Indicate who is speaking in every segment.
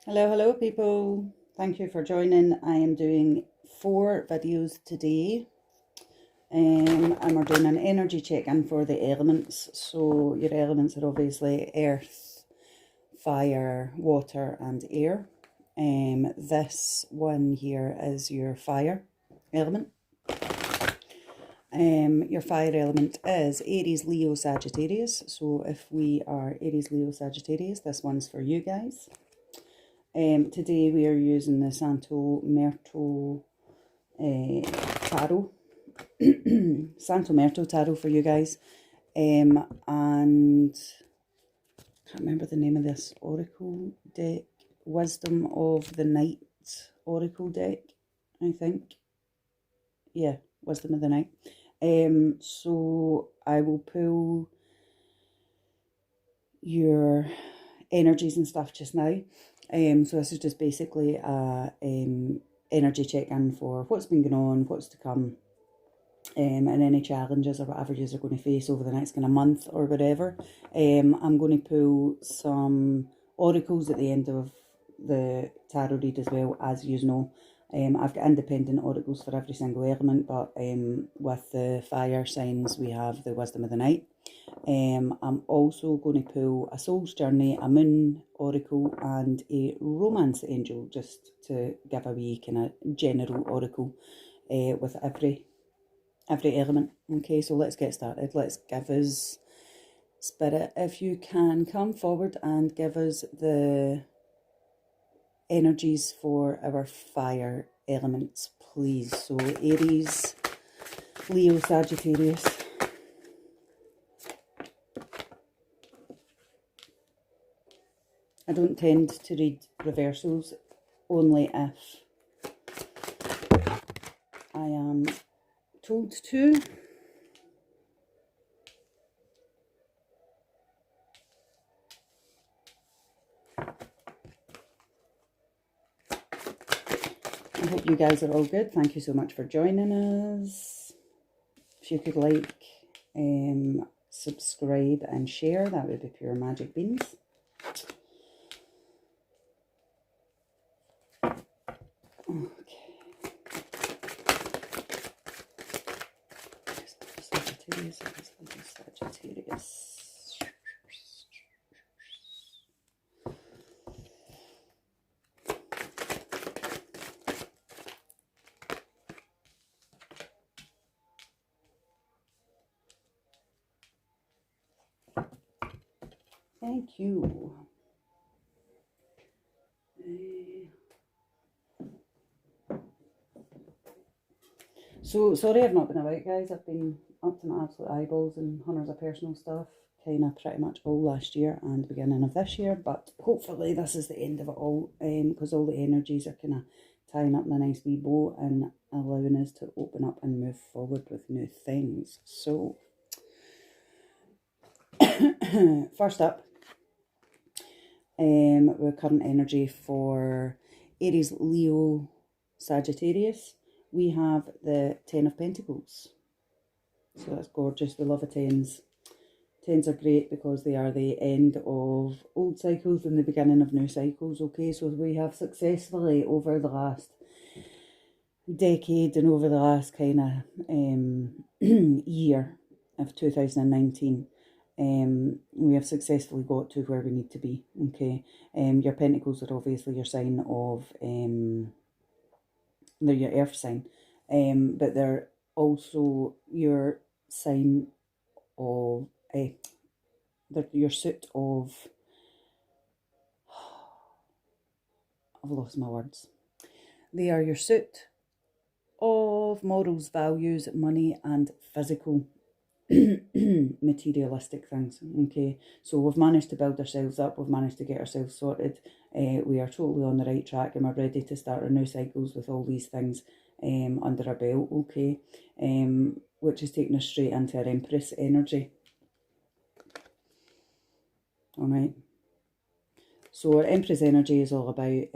Speaker 1: Hello people. Thank you for joining. I am doing 4 videos today. And we're doing an energy check-in for the elements. So your elements are obviously earth, fire, water and air. This one here is your fire element. Your fire element is Aries, Leo, Sagittarius. So if we are Aries, Leo, Sagittarius, this one's for you guys. Today we are using the Santo Meurto tarot. Santo Meurto tarot for you guys. And I can't remember the name of this oracle deck. Wisdom of the Night oracle deck, I think. Yeah, Wisdom of the Night. So I will pull your energies and stuff just now. So this is just basically a energy check-in for what's been going on, what's to come, and any challenges or whatever you're going to face over the next kind of month or whatever. I'm going to pull some oracles at the end of the tarot read as well, as you know. I've got independent oracles for every single element, but with the fire signs we have the Wisdom of the Night. I'm also going to pull a Soul's Journey, a Moon Oracle and a Romance Angel, just to give a wee kind of general oracle with every element. Okay, so let's get started. Let's give us, Spirit, if you can come forward and give us the energies for our fire elements, please. So Aries, Leo, Sagittarius. I don't tend to read reversals, only if I am told to. I hope you guys are all good. Thank you so much for joining us. If you could like, subscribe and share, that would be pure magic beans. Okay. Sagittarius. Thank you. So, sorry I've not been about, guys. I've been up to my absolute eyeballs in hundreds of personal stuff, kind of pretty much all last year and the beginning of this year, but hopefully this is the end of it all, because all the energies are kind of tying up in a nice wee bow and allowing us to open up and move forward with new things. So, first up, with current energy for Aries, Leo, Sagittarius, we have the 10 of Pentacles. So that's gorgeous. We love a 10s. 10s are great because they are the end of old cycles and the beginning of new cycles. Okay, so we have successfully over the last decade and over the last kind of year of 2019, we have successfully got to where we need to be. Okay, your Pentacles are obviously your sign of they're your earth sign, but they're also your sign of they're your suit of I've lost my words. They are your suit of morals, values, money and physical materialistic things. Okay, so we've managed to build ourselves up, we've managed to get ourselves sorted, we are totally on the right track and we're ready to start our new cycles with all these things under our belt. Okay, which is taking us straight into our Empress energy. All right, so our Empress energy is all about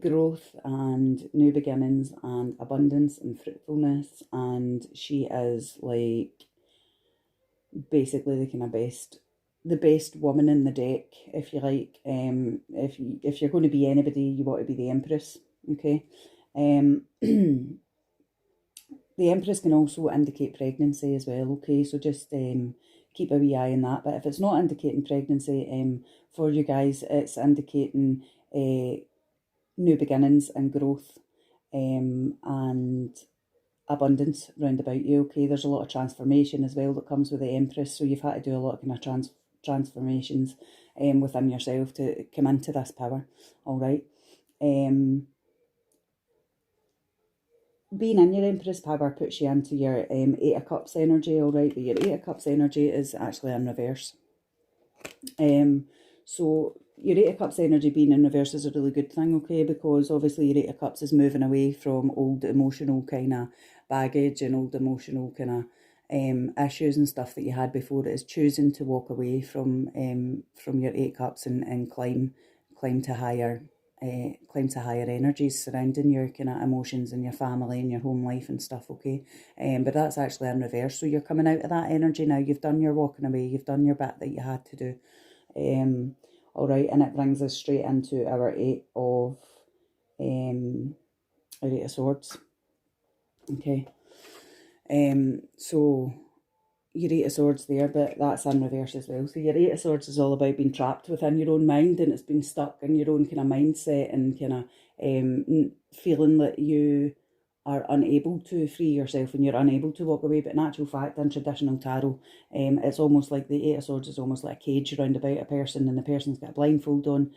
Speaker 1: growth and new beginnings and abundance and fruitfulness, and she is like basically the kind of best the best woman in the deck, if you like. If you're going to be anybody, you want to be the Empress, okay? The Empress can also indicate pregnancy as well, okay? So just keep a wee eye on that. But if it's not indicating pregnancy, for you guys, it's indicating new beginnings and growth, and abundance round about you, okay? There's a lot of transformation as well that comes with the Empress, so you've had to do a lot of kind of transformations within yourself to come into this power, all right? Being in your Empress power puts you into your Eight of Cups energy, all right? But your Eight of Cups energy is actually in reverse. So your Eight of Cups energy being in reverse is a really good thing, okay? Because obviously your Eight of Cups is moving away from old emotional kind of baggage and old emotional kind of issues and stuff that you had before. It is choosing to walk away from your Eight Cups and climb to higher energies surrounding your kind of emotions and your family and your home life and stuff, okay? But that's actually in reverse. So you're coming out of that energy now. You've done your walking away. You've done your bit that you had to do. All right, and it brings us straight into our Eight of Swords. Okay. So your Eight of Swords there, but that's in reverse as well. So your Eight of Swords is all about being trapped within your own mind, and it's been stuck in your own kind of mindset and kind of feeling that you are unable to free yourself and you're unable to walk away. But in actual fact, in traditional tarot, it's almost like the Eight of Swords is almost like a cage around about a person, and the person's got a blindfold on,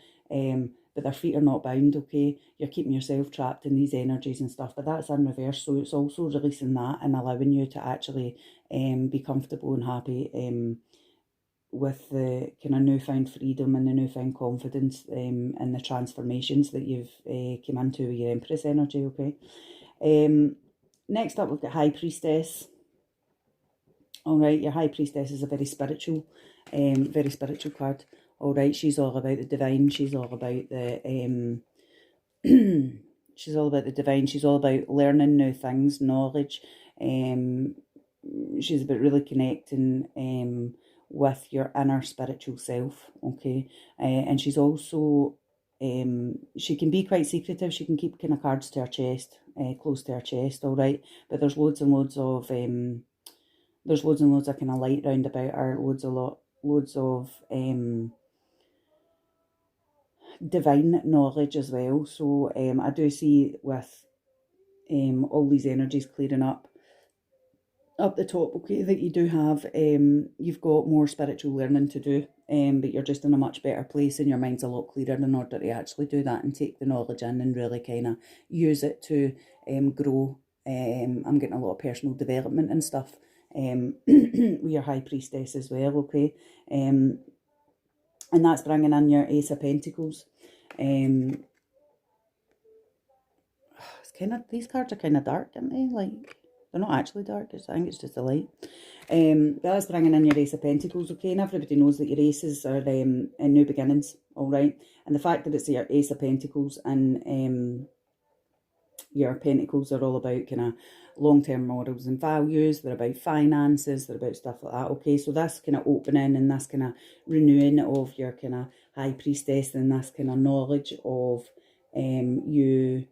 Speaker 1: but their feet are not bound, okay? You're keeping yourself trapped in these energies and stuff, but that's in reverse. So it's also releasing that and allowing you to actually be comfortable and happy with the kind of newfound freedom and the newfound confidence and the transformations that you've come into with your Empress energy, okay? Next up, we've got High Priestess. All right, your High Priestess is a very spiritual card. All right, she's all about the divine. She's all about the she's all about the divine. She's all about learning new things, knowledge. She's about really connecting with your inner spiritual self. Okay, and she's also she can be quite secretive. She can keep kind of cards to her chest, close to her chest. All right, but there's loads and loads of kind of light round about her. Loads of divine knowledge as well. So I do see with all these energies clearing up the top, okay, that you do have you've got more spiritual learning to do, but you're just in a much better place and your mind's a lot clearer in order to actually do that and take the knowledge in and really kind of use it to grow. I'm getting a lot of personal development and stuff with your High Priestess as well, okay? And that's bringing in your Ace of Pentacles. It's kind of, these cards are kind of dark, aren't they? Like, they're not actually dark, I think it's just the light. But that's bringing in your Ace of Pentacles, okay? And everybody knows that your aces are in new beginnings, all right? And the fact that it's your Ace of Pentacles and your Pentacles are all about kind of long-term morals and values. They're about finances. They're about stuff like that, okay? So that's kind of opening and that's kind of renewing of your kind of High Priestess, and that's kind of knowledge of you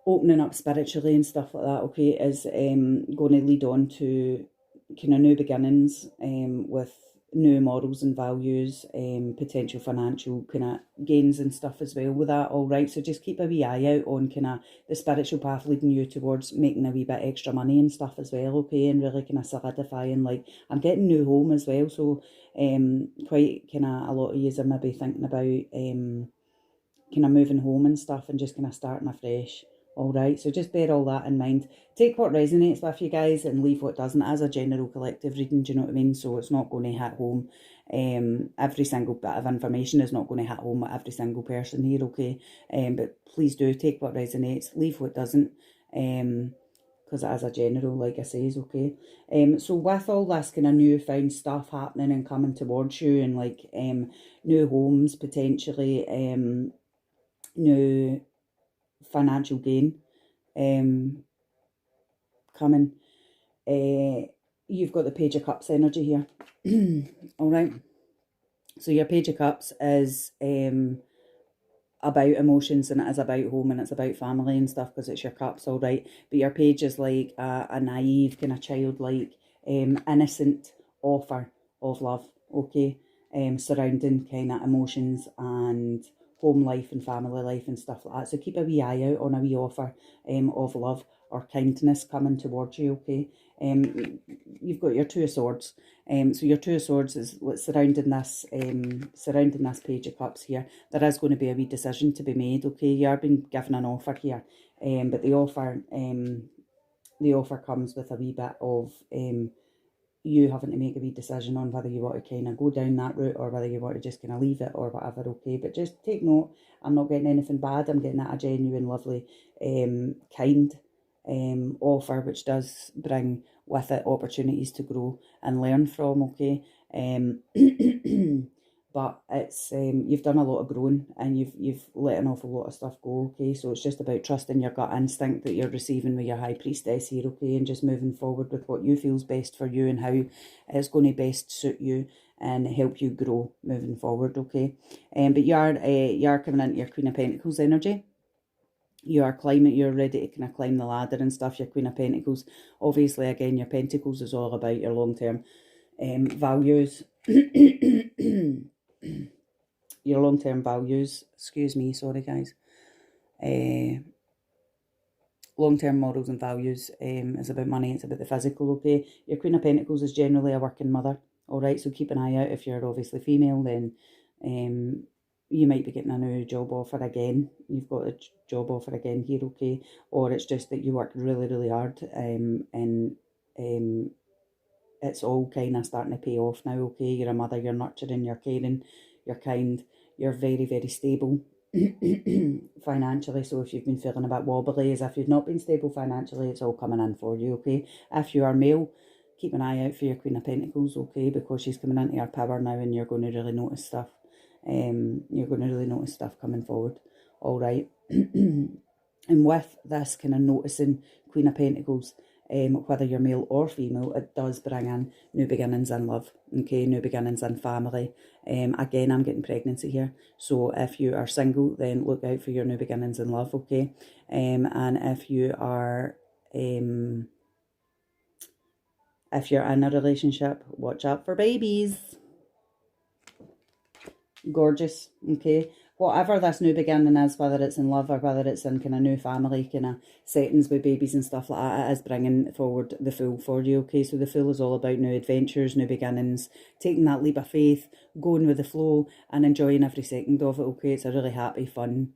Speaker 1: opening up spiritually and stuff like that, okay, is going to lead on to kind of new beginnings with new morals and values, potential financial kind of gains and stuff as well with that, all right? So just keep a wee eye out on kind of the spiritual path leading you towards making a wee bit extra money and stuff as well, okay? And really kind of solidifying, like, I'm getting new home as well, so quite kind of a lot of yous are maybe thinking about kind of moving home and stuff and just kind of starting afresh. All right, so just bear all that in mind. Take what resonates with you guys and leave what doesn't, as a general collective reading, do you know what I mean? So it's not going to hit home. Every single bit of information is not going to hit home with every single person here, okay? But please do take what resonates, leave what doesn't, because as a general, like I say, is okay. So with all this kind of newfound stuff happening and coming towards you, and like new homes potentially, new financial gain coming, you've got the Page of Cups energy here. All right, So your Page of Cups is about emotions, and it is about home, and it's about family and stuff, because it's your cups, all right. But your page is like a naive, kind of childlike, innocent offer of love, okay, surrounding kind of emotions and home life and family life and stuff like that. So keep a wee eye out on a wee offer of love or kindness coming towards you, okay. You've got your Two of Swords. So your Two of Swords is what's surrounding this Page of Cups here. There is going to be a wee decision to be made, okay. You are being given an offer here, but the offer comes with a wee bit of you having to make a wee decision on whether you want to kind of go down that route or whether you want to just kind of leave it or whatever, okay. But just take note, I'm not getting anything bad. I'm getting a genuine, lovely, kind offer, which does bring with it opportunities to grow and learn from, okay. But it's you've done a lot of growing, and you've let an awful lot of stuff go, okay. So it's just about trusting your gut instinct that you're receiving with your High Priestess here, okay, and just moving forward with what you feels best for you and how it's going to best suit you and help you grow moving forward, okay. But you are coming into your Queen of Pentacles energy. You are climbing, you're ready to kind of climb the ladder and stuff, your Queen of Pentacles. Obviously, again, your Pentacles is all about your long-term values. Your long-term values, excuse me, sorry guys. Long-term morals and values is about money, it's about the physical, okay. Your Queen of Pentacles is generally a working mother, all right, so keep an eye out. If you're obviously female, then you might be getting a new job offer again. You've got a job offer again here, okay, or it's just that you work really, really hard, and it's all kind of starting to pay off now, okay. You're a mother, you're nurturing, you're caring, you're kind, you're very, very stable financially. So if you've been feeling a bit wobbly, as if you've not been stable financially, it's all coming in for you, okay. If you are male, keep an eye out for your Queen of Pentacles, okay, because she's coming into your power now, and you're going to really notice stuff. You're going to really notice stuff coming forward, all right. And with this kind of noticing Queen of Pentacles, whether you're male or female, it does bring in new beginnings in love, okay, new beginnings in family. Again, I'm getting pregnancy here, so if you are single, then look out for your new beginnings in love, okay. And if you are if you're in a relationship, watch out for babies. Gorgeous, okay. Whatever this new beginning is, whether it's in love or whether it's in kind of new family kind of settings with babies and stuff like that, it is bringing forward the Fool for you, okay. So the Fool is all about new adventures, new beginnings, taking that leap of faith, going with the flow and enjoying every second of it, okay. It's a really happy, fun,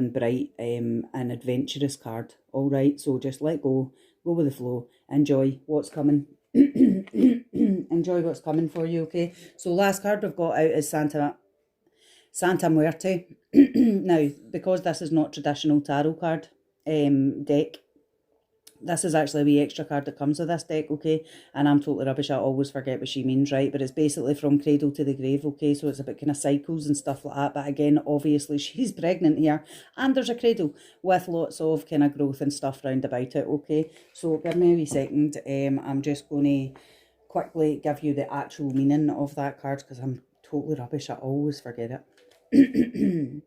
Speaker 1: bright and adventurous card, all right. So just let go with the flow, enjoy what's coming. Enjoy what's coming for you, okay. So last card we've got out is Santa Muerte. Now, because this is not traditional tarot card deck, this is actually a wee extra card that comes with this deck, okay. And I'm totally rubbish, I always forget what she means, right. But it's basically from cradle to the grave, okay. So it's about kind of cycles and stuff like that. But again, obviously she's pregnant here, and there's a cradle with lots of kind of growth and stuff round about it, okay. So give me a wee second. I'm just going to quickly give you the actual meaning of that card, because I'm totally rubbish, I always forget it.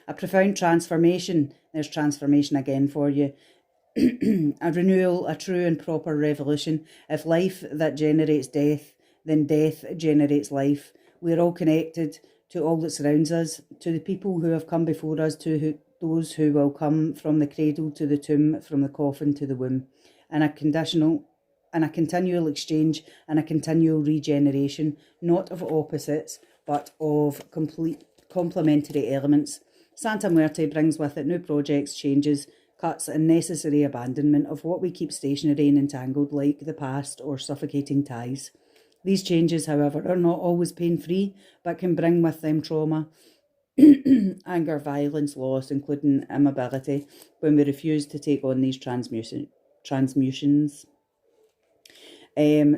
Speaker 1: A profound transformation. There's transformation again for you. A renewal, a true and proper revolution. If life that generates death, then death generates life. We're all connected to all that surrounds us, to the people who have come before us, to those who will come from the cradle to the tomb, from the coffin to the womb, and a continual exchange and a continual regeneration, not of opposites, but of complete complementary elements. Santa Muerte brings with it new projects, changes, cuts and necessary abandonment of what we keep stationary and entangled, like the past or suffocating ties. These changes, however, are not always pain-free, but can bring with them trauma, anger, violence, loss, including immobility, when we refuse to take on these transmutions.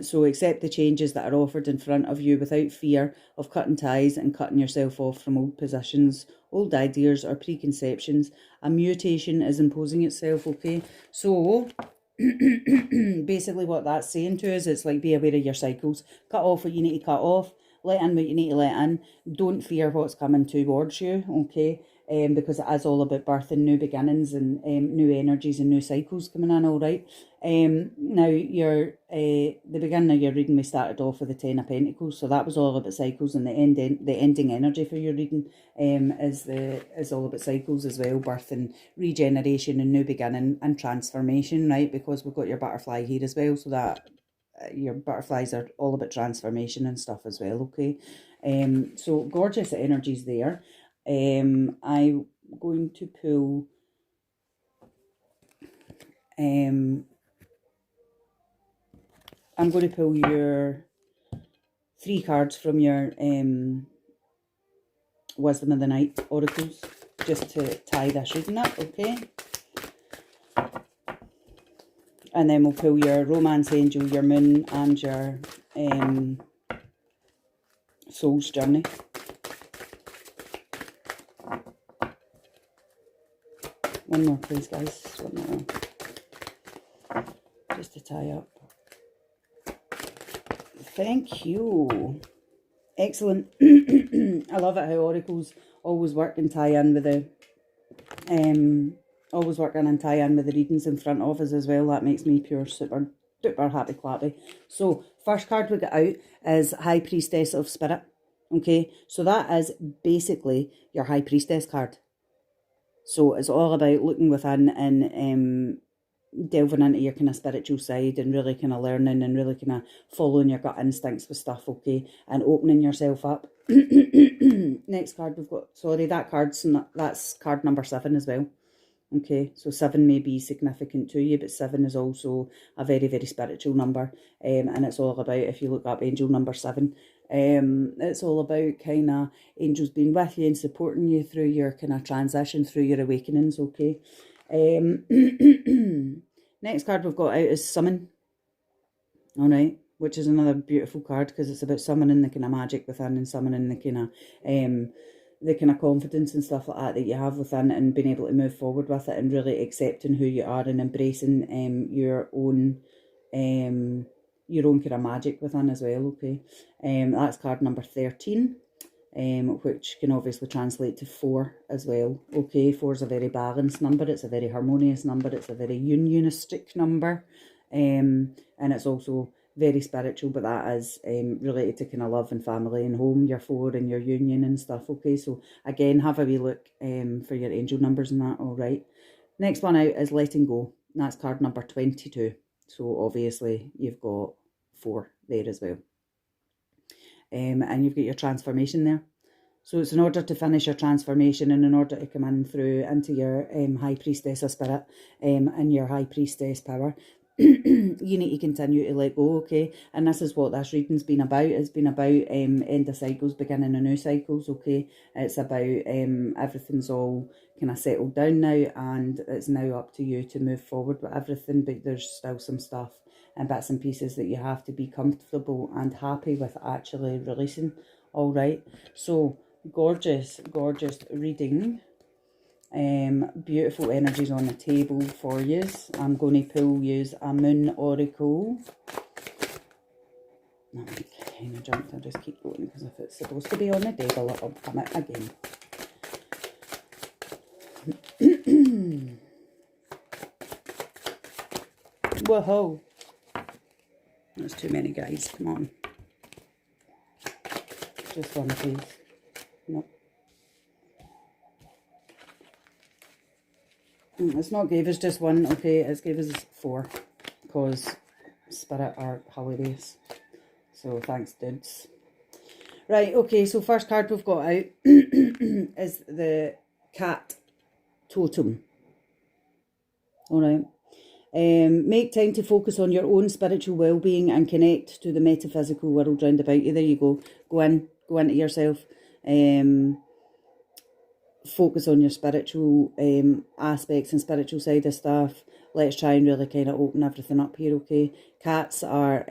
Speaker 1: So accept the changes that are offered in front of you without fear of cutting ties and cutting yourself off from old positions, old ideas or preconceptions. A mutation is imposing itself, okay? So basically what that's saying to us, it's like be aware of your cycles. Cut off what you need to cut off. let in what you need to let in. Don't fear what's coming towards you, okay? Because it is all about birth and new beginnings and new energies and new cycles coming in, all right? Now, the beginning of your reading, we started off with the Ten of Pentacles, so that was all about cycles, and the ending energy for your reading is all about cycles as well, birth and regeneration and new beginning and transformation, right? Because we've got your butterfly here as well, so that your butterflies are all about transformation and stuff as well, okay? So gorgeous energies there. I'm going to pull I'm going to pull your 3 cards from your Wisdom of the Night oracles, just to tie this reading up, okay? And then we'll pull your Romance Angel, your Moon, and your Soul's Journey. One more, please, guys. One more. Just to tie up. Thank you. Excellent. I love it how oracles always work and tie in with the readings in front of us as well. That makes me pure super duper happy clappy. So first card we got out is High Priestess of Spirit. Okay, so that is basically your High Priestess card. So it's all about looking within and delving into your kind of spiritual side and really kind of learning and really kind of following your gut instincts with stuff, okay, and opening yourself up. Next card we've got, sorry, that's card number 7 as well. Okay, so 7 may be significant to you, but 7 is also a very, very spiritual number, and it's all about, if you look up angel number 7, it's all about kind of angels being with you and supporting you through your kind of transition, through your awakenings, okay. Next card we've got out is Summon, all right, which is another beautiful card because it's about summoning the kind of magic within and summoning the kind of confidence and stuff like that you have within, and being able to move forward with it and really accepting who you are and embracing your own kind of magic within as well, okay. That's card number 13, which can obviously translate to 4 as well, okay. 4 is a very balanced number, it's a very harmonious number, it's a very unionistic number, and it's also very spiritual, but that is related to kind of love and family and home, your 4 and your union and stuff, okay. So again, have a wee look for your angel numbers and that, all right. Next one out is Letting Go, and that's card number 22, so obviously you've got 4 there as well, and you've got your transformation there. So it's in order to finish your transformation and in order to come in through into your High Priestess of Spirit and your High Priestess power, you need to continue to let go, okay. And this is what this reading's been about. It's been about end of cycles, beginning of new cycles, okay. It's about everything's all kind of settled down now, and it's now up to you to move forward with everything, but there's still some stuff and bits and pieces that you have to be comfortable and happy with actually releasing, all right. So gorgeous reading. Beautiful energies on the table for you. I'm going to pull you a Moon Oracle. That kind of jumped, I'll just keep going because if it's supposed to be on the table, it'll come out again. Whoa, there's too many, guys, come on. Just one, please. No. It's not gave us just one, okay, it's gave us 4, because Spirit are hilarious. So thanks, dudes. Right, okay, so first card we've got out is the Cat Totem. Alright. Make time to focus on your own spiritual well-being and connect to the metaphysical world round about you. There you go. Go into yourself. Focus on your spiritual aspects and spiritual side of stuff. Let's try and really kind of open everything up here, okay? Cats are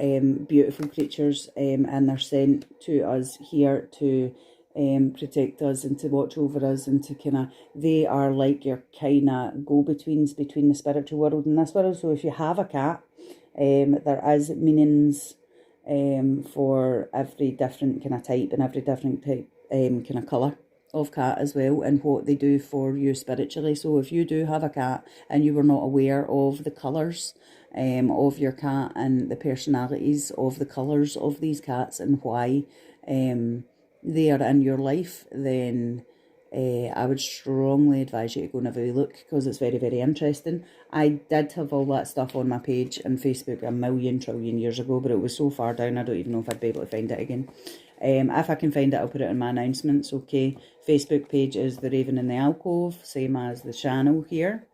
Speaker 1: beautiful creatures, and they're sent to us here to protect us and to watch over us and to kind of, they are like your kind of go-betweens between the spiritual world and this world. So if you have a cat, there is meanings for every different kind of type and every different type kind of colour of cat as well, and what they do for you spiritually. So if you do have a cat and you were not aware of the colours of your cat and the personalities of the colours of these cats and why they are in your life, then I would strongly advise you to go and have a wee look, because it's very, very interesting. I did have all that stuff on my page and Facebook a million trillion years ago, but it was so far down I don't even know if I'd be able to find it again. If I can find it, I'll put it in my announcements, okay? Facebook page is The Raven in the Alcove, same as the channel here.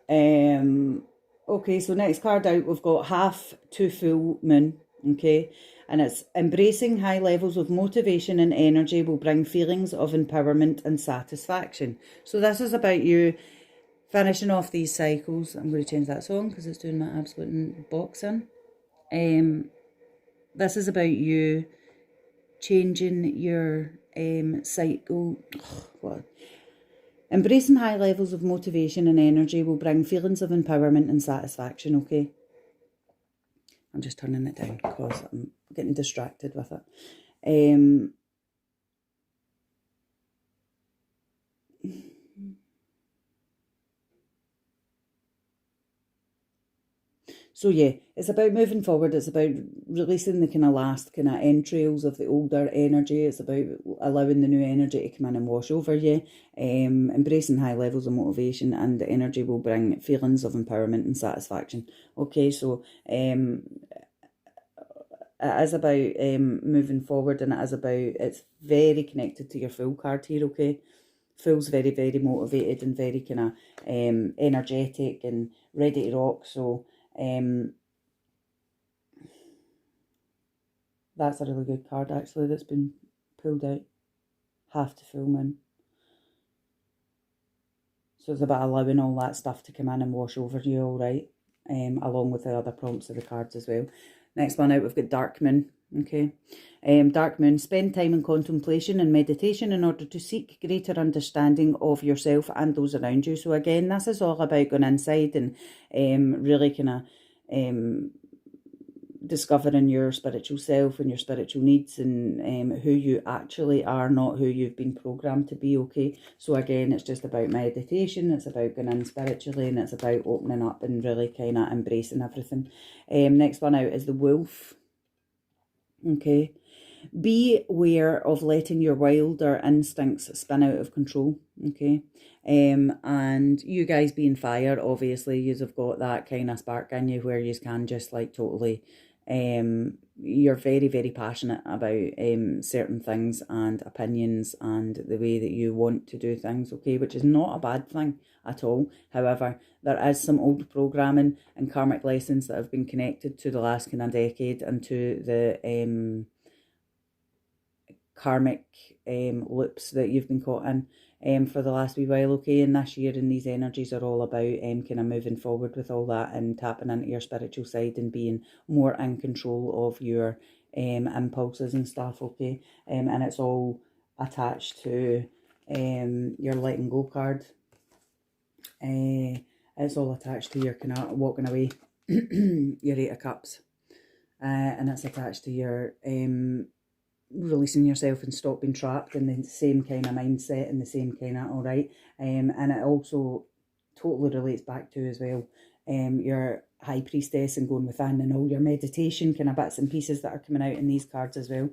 Speaker 1: Okay, so next card out, we've got half to full moon, okay? And it's embracing high levels of motivation and energy will bring feelings of empowerment and satisfaction. So this is about you finishing off these cycles. I'm going to change that song because it's doing my absolute boxing. This is about you changing your cycle. Embracing high levels of motivation and energy will bring feelings of empowerment and satisfaction, okay? I'm just turning it down because I'm getting distracted with it. So yeah, it's about moving forward. It's about releasing the kind of last kind of entrails of the older energy. It's about allowing the new energy to come in and wash over you. Embracing high levels of motivation, and the energy will bring feelings of empowerment and satisfaction. Okay, so it is about moving forward, and it is about, it's very connected to your Fool card here, okay? Fool's very, very motivated and very kind of energetic and ready to rock, so that's a really good card actually that's been pulled out. Half to full moon. So it's about allowing all that stuff to come in and wash over you, all right, along with the other prompts of the cards as well. Next one out, we've got dark moon. Okay, dark moon, spend time in contemplation and meditation in order to seek greater understanding of yourself and those around you. So again, this is all about going inside and really kind of discovering your spiritual self and your spiritual needs and who you actually are, not who you've been programmed to be, okay? So again, it's just about meditation, it's about going in spiritually, and it's about opening up and really kind of embracing everything. Next one out is the wolf. Okay, be aware of letting your wilder instincts spin out of control, okay? And you guys being fire, obviously, you've got that kind of spark in you where you can just like totally, you're very, very passionate about certain things and opinions and the way that you want to do things, okay? Which is not a bad thing at all. However, there is some old programming and karmic lessons that have been connected to the last kind of decade and to the karmic loops that you've been caught in for the last wee while, okay? And this year and these energies are all about kind of moving forward with all that and tapping into your spiritual side and being more in control of your impulses and stuff, okay? And it's all attached to your letting go card. It's all attached to your kind of walking away, your 8 of Cups, and it's attached to your releasing yourself and stop being trapped in the same kind of mindset and the same kind of, all right, and it also totally relates back to as well your high priestess and going within and all your meditation kind of bits and pieces that are coming out in these cards as well.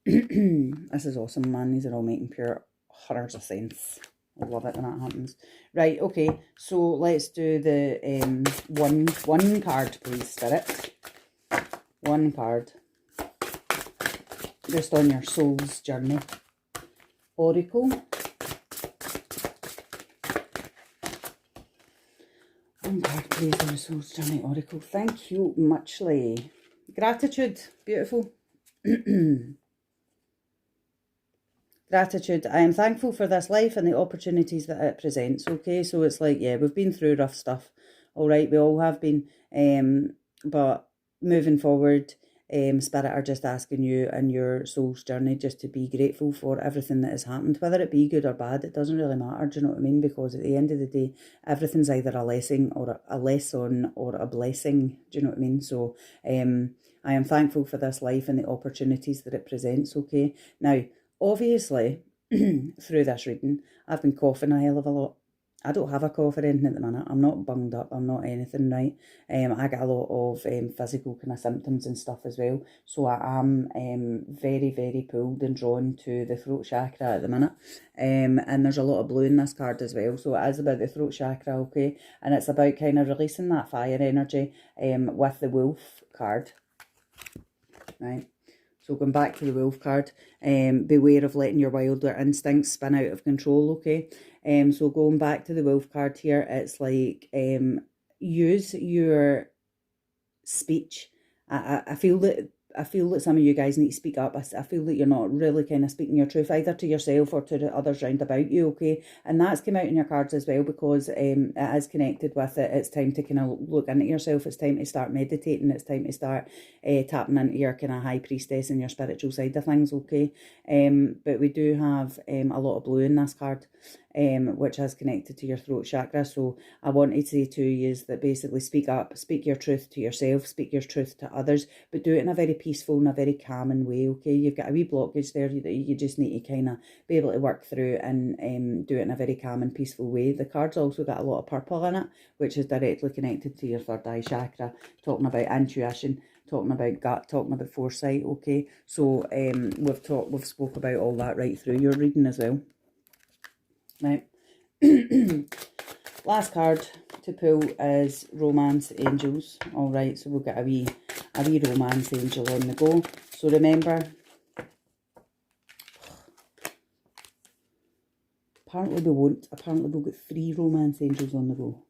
Speaker 1: This is awesome, man. These are all making pure hundreds of sense. I love it when that happens. Right, okay, so let's do the one card, please, Spirit. One card. Just on your soul's journey. Oracle. One card, please, on your soul's journey. Oracle. Thank you muchly. Gratitude. Beautiful. Gratitude. I am thankful for this life and the opportunities that it presents. Okay, so it's like, yeah, we've been through rough stuff. All right, we all have been. But moving forward, Spirit are just asking you and your soul's journey just to be grateful for everything that has happened, whether it be good or bad. It doesn't really matter. Do you know what I mean? Because at the end of the day, everything's either a lesson or a lesson or a blessing. Do you know what I mean? So I am thankful for this life and the opportunities that it presents, okay? Now, obviously, through this reading, I've been coughing a hell of a lot. I don't have a cough or anything at the minute. I'm not bunged up. I'm not anything, right? I get a lot of physical kind of symptoms and stuff as well. So I am very, very pulled and drawn to the throat chakra at the minute. And there's a lot of blue in this card as well. So it is about the throat chakra, okay? And it's about kind of releasing that fire energy with the wolf card, right? So going back to the wolf card, beware of letting your wilder instincts spin out of control, okay? So going back to the wolf card here, it's like use your speech. I feel that some of you guys need to speak up. I feel that you're not really kind of speaking your truth, either to yourself or to the others round about you, okay? And that's come out in your cards as well, because it is connected with it. It's time to kind of look into yourself. It's time to start meditating. It's time to start tapping into your kind of high priestess and your spiritual side of things, okay? But we do have a lot of blue in this card, which is connected to your throat chakra. So I want to say to you is that basically speak up, speak your truth to yourself, speak your truth to others, but do it in a very peaceful and a very calming way, okay? You've got a wee blockage there that you just need to kind of be able to work through and do it in a very calm and peaceful way. The card's also got a lot of purple in it, which is directly connected to your third eye chakra, talking about intuition, talking about gut, talking about foresight, okay? So we've spoke about all that right through your reading as well. Right. Last card to pull is Romance Angels. All right, so we'll get a wee romance angel on the go. So remember, apparently we won't. Apparently we'll get 3 romance angels on the go.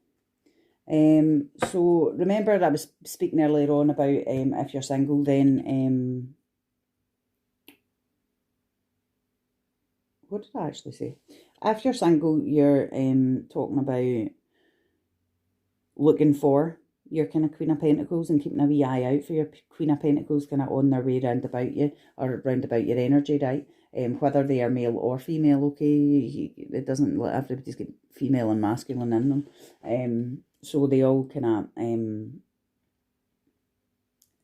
Speaker 1: So remember, I was speaking earlier on about if you're single, then what did I actually say? If you're single, you're talking about looking for your kind of Queen of Pentacles and keeping a wee eye out for your Queen of Pentacles kind of on their way round about you, or round about your energy, right? Whether they are male or female, okay? It doesn't let everybody's got female and masculine in them. So they all kind of,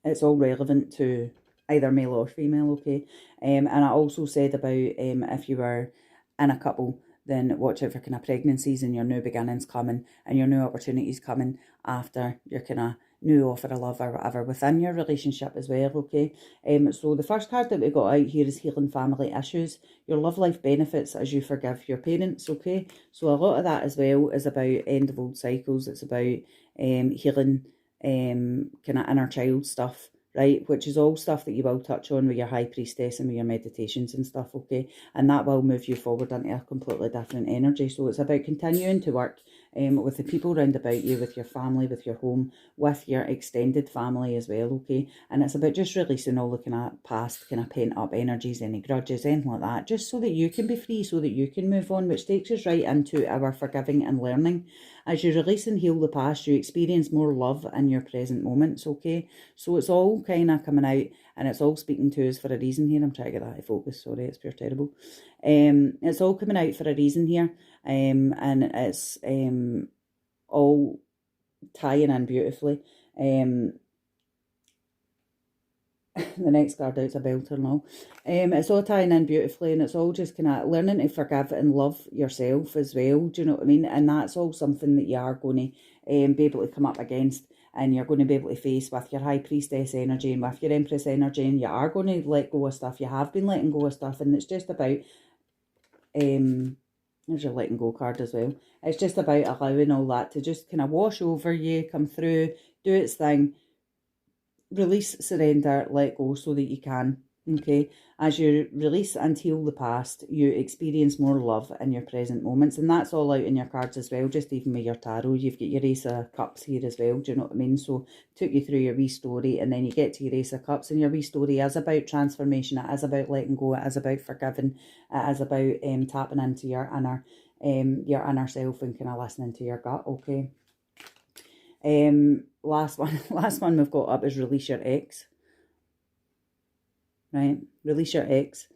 Speaker 1: it's all relevant to either male or female, okay? And I also said about if you were in a couple, then watch out for kind of pregnancies and your new beginnings coming and your new opportunities coming after your kind of new offer of love or whatever within your relationship as well, okay? So the first card that we got out here is Healing Family Issues. Your love life benefits as you forgive your parents, okay? So a lot of that as well is about end of old cycles. It's about healing kind of inner child stuff, right? Which is all stuff that you will touch on with your high priestess and with your meditations and stuff, okay? And that will move you forward into a completely different energy. So it's about continuing to work with the people round about you, with your family, with your home, with your extended family as well, okay? And it's about just releasing all the kind of past, kind of pent up energies, any grudges, anything like that, just so that you can be free, so that you can move on, which takes us right into our forgiving and learning. As you release and heal the past, you experience more love in your present moments, okay? So it's all kind of coming out, and it's all speaking to us for a reason here. I'm trying to get that to focus, sorry, it's pure terrible. It's all coming out for a reason here, and it's all tying in beautifully. The next card out's a belter now. It's all tying in beautifully, and it's all just kind of learning to forgive and love yourself as well. Do you know what I mean? And that's all something that you are going to be able to come up against, and you're going to be able to face with your high priestess energy and with your empress energy, and you are going to let go of stuff. You have been letting go of stuff, and it's just about there's your letting go card as well. It's just about allowing all that to just kind of wash over you, come through, do its thing. Release, surrender, let go so that you can, okay? As you release and heal the past, you experience more love in your present moments, and that's all out in your cards as well, just even with your tarot. You've got your Ace of Cups here as well, do you know what I mean? So took you through your wee story, and then you get to your Ace of Cups, and your wee story is about transformation, it is about letting go, it is about forgiving, it is about tapping into your inner self and kind of listening to your gut, okay? Last one we've got up is release your ex. Right, release your ex.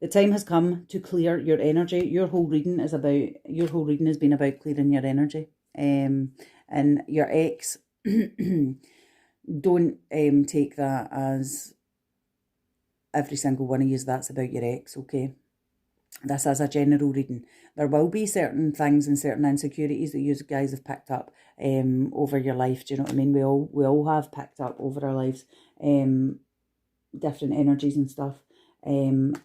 Speaker 1: The time has come to clear your energy. Your whole reading has been about clearing your energy. And your ex, don't take that as every single one of you that's about your ex, okay? This is a general reading. There will be certain things and certain insecurities that you guys have picked up over your life. Do you know what I mean? We all have picked up over our lives different energies and stuff, and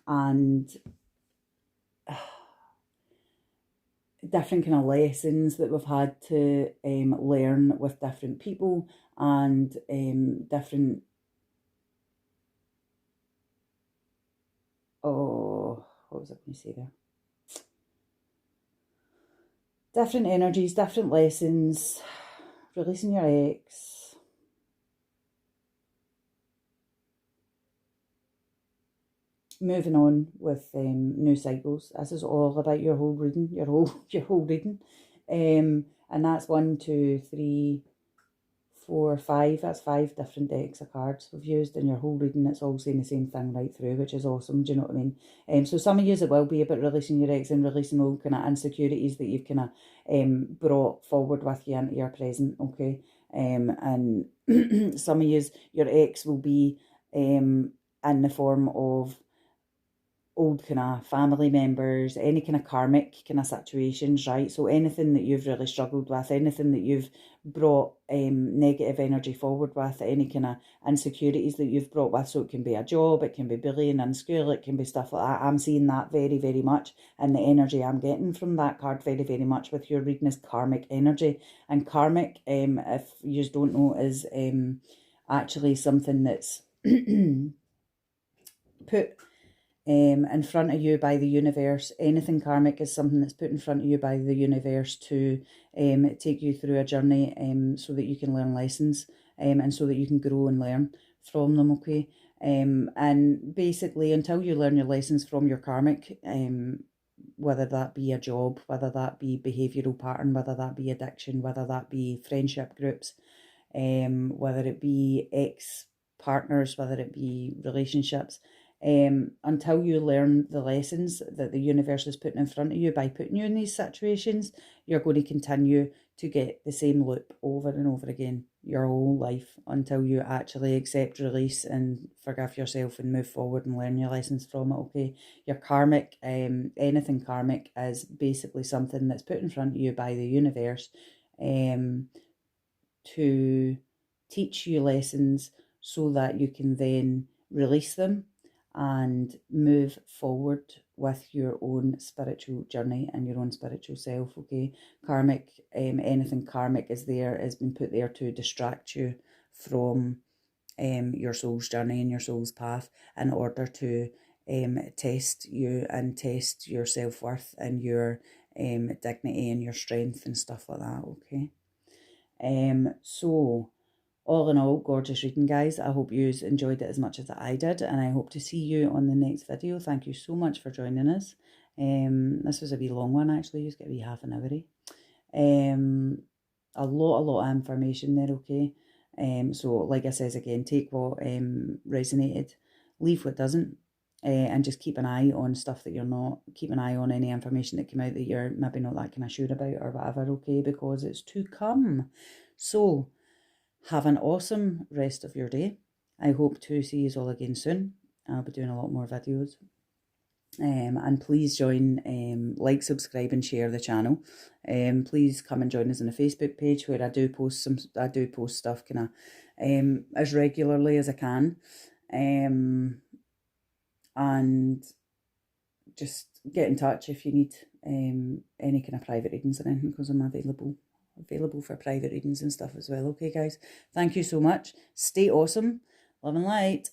Speaker 1: different kind of lessons that we've had to learn with different people, and different, oh, what was I going to say there? Different energies, different lessons, releasing your ex. Moving on with new cycles. This is all about your whole reading, your whole reading. And that's 1, 2, 3, 4, 5. That's 5 different decks of cards we've used in your whole reading. It's all saying the same thing right through, which is awesome. Do you know what I mean? So some of you, it will be about releasing your ex and releasing all kind of insecurities that you've kind of brought forward with you into your present, okay? And some of you, your ex will be in the form of old kind of family members, any kind of karmic kind of situations, right? So anything that you've really struggled with, anything that you've brought negative energy forward with, any kind of insecurities that you've brought with. So it can be a job, it can be bullying in school, it can be stuff like that. I'm seeing that very, very much, and the energy I'm getting from that card very, very much with your reading is karmic energy. And karmic, if you just don't know, is actually something that's put in front of you by the universe. Anything karmic is something that's put in front of you by the universe to take you through a journey so that you can learn lessons and so that you can grow and learn from them, okay? And basically, until you learn your lessons from your karmic, whether that be a job, whether that be behavioural pattern, whether that be addiction, whether that be friendship groups, whether it be ex-partners, whether it be relationships, until you learn the lessons that the universe is putting in front of you by putting you in these situations, you're going to continue to get the same loop over and over again your whole life until you actually accept, release and forgive yourself and move forward and learn your lessons from it, okay? Your karmic, anything karmic is basically something that's put in front of you by the universe to teach you lessons so that you can then release them and move forward with your own spiritual journey and your own spiritual self, okay? Karmic, anything karmic is been put there to distract you from your soul's journey and your soul's path in order to test you and test your self-worth and your dignity and your strength and stuff like that, okay? So all in all, gorgeous reading, guys. I hope you enjoyed it as much as I did, and I hope to see you on the next video. Thank you so much for joining us. This was a wee long one, actually. Just get a wee half an hour. A lot of information there, okay? So like I says again, take what resonated, leave what doesn't, and just keep an eye on stuff that you're not, keep an eye on any information that came out that you're maybe not that kind of sure about or whatever, okay? Because it's to come. So have an awesome rest of your day. I hope to see you all again soon. I'll be doing a lot more videos. And please join, like, subscribe and share the channel. Please come and join us on the Facebook page where I do post stuff kind of as regularly as I can. And just get in touch if you need any kind of private readings or anything, because I'm available for private readings and stuff as well. Okay, guys, thank you so much. Stay awesome. Love and light.